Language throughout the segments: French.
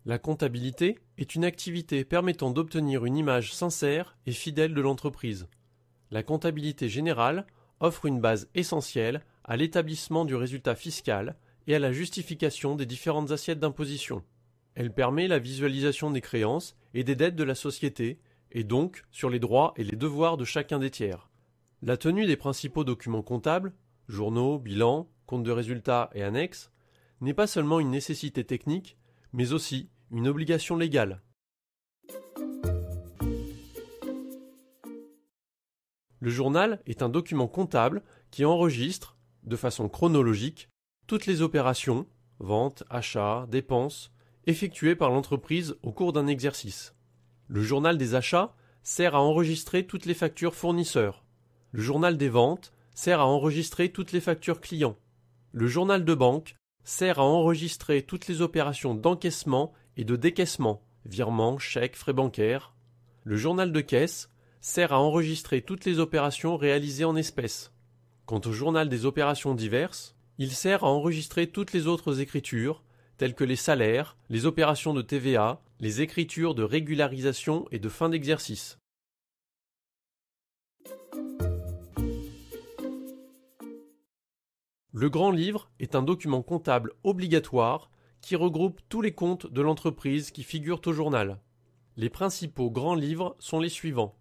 La comptabilité est une activité permettant d'obtenir une image sincère et fidèle de l'entreprise. La comptabilité générale offre une base essentielle à l'établissement du résultat fiscal et à la justification des différentes assiettes d'imposition. Elle permet la visualisation des créances et des dettes de la société, et donc sur les droits et les devoirs de chacun des tiers. La tenue des principaux documents comptables, journaux, bilans, comptes de résultats et annexes, n'est pas seulement une nécessité technique, mais aussi une obligation légale. Le journal est un document comptable qui enregistre, de façon chronologique, toutes les opérations, ventes, achats, dépenses, effectuées par l'entreprise au cours d'un exercice. Le journal des achats sert à enregistrer toutes les factures fournisseurs. Le journal des ventes sert à enregistrer toutes les factures clients. Le journal de banque sert à enregistrer toutes les opérations d'encaissement et de décaissement, virements, chèques, frais bancaires. Le journal de caisse sert à enregistrer toutes les opérations réalisées en espèces. Quant au journal des opérations diverses, il sert à enregistrer toutes les autres écritures, telles que les salaires, les opérations de TVA, les écritures de régularisation et de fin d'exercice. Le grand livre est un document comptable obligatoire qui regroupe tous les comptes de l'entreprise qui figurent au journal. Les principaux grands livres sont les suivants.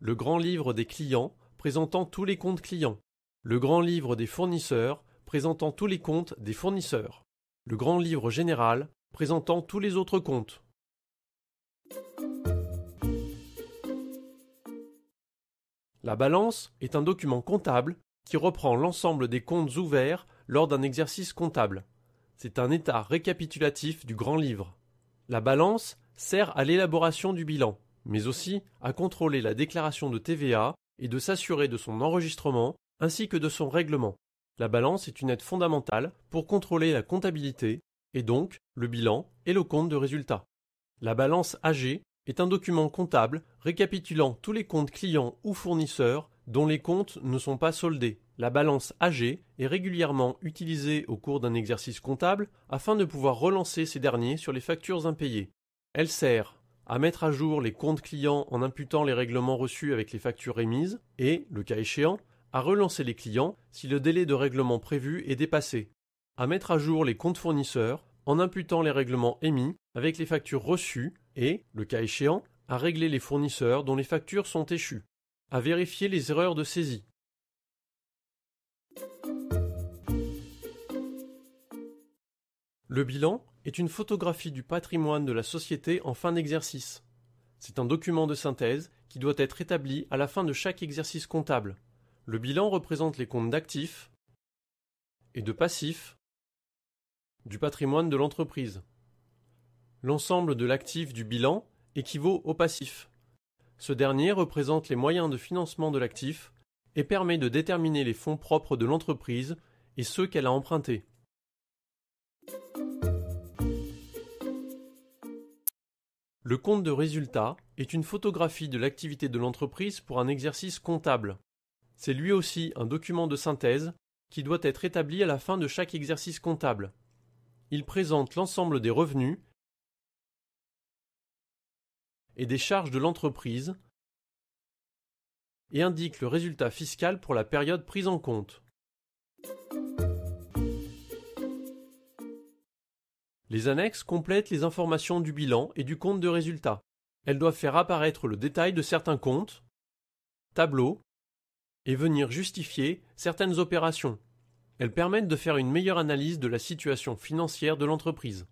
Le grand livre des clients présentant tous les comptes clients. Le grand livre des fournisseurs présentant tous les comptes des fournisseurs. Le grand livre général présentant tous les autres comptes. La balance est un document comptable qui reprend l'ensemble des comptes ouverts lors d'un exercice comptable. C'est un état récapitulatif du grand livre. La balance sert à l'élaboration du bilan, mais aussi à contrôler la déclaration de TVA et de s'assurer de son enregistrement ainsi que de son règlement. La balance est une aide fondamentale pour contrôler la comptabilité et donc le bilan et le compte de résultat. La balance AG est un document comptable récapitulant tous les comptes clients ou fournisseurs dont les comptes ne sont pas soldés. La balance AG est régulièrement utilisée au cours d'un exercice comptable afin de pouvoir relancer ces derniers sur les factures impayées. Elle sert à mettre à jour les comptes clients en imputant les règlements reçus avec les factures émises et, le cas échéant, à relancer les clients si le délai de règlement prévu est dépassé, à mettre à jour les comptes fournisseurs en imputant les règlements émis avec les factures reçues et, le cas échéant, à régler les fournisseurs dont les factures sont échues, à vérifier les erreurs de saisie. Le bilan est une photographie du patrimoine de la société en fin d'exercice. C'est un document de synthèse qui doit être établi à la fin de chaque exercice comptable. Le bilan représente les comptes d'actifs et de passifs du patrimoine de l'entreprise. L'ensemble de l'actif du bilan équivaut au passif. Ce dernier représente les moyens de financement de l'actif et permet de déterminer les fonds propres de l'entreprise et ceux qu'elle a empruntés. Le compte de résultat est une photographie de l'activité de l'entreprise pour un exercice comptable. C'est lui aussi un document de synthèse qui doit être établi à la fin de chaque exercice comptable. Il présente l'ensemble des revenus et des charges de l'entreprise et indique le résultat fiscal pour la période prise en compte. Les annexes complètent les informations du bilan et du compte de résultat. Elles doivent faire apparaître le détail de certains comptes, tableaux, et venir justifier certaines opérations. Elles permettent de faire une meilleure analyse de la situation financière de l'entreprise.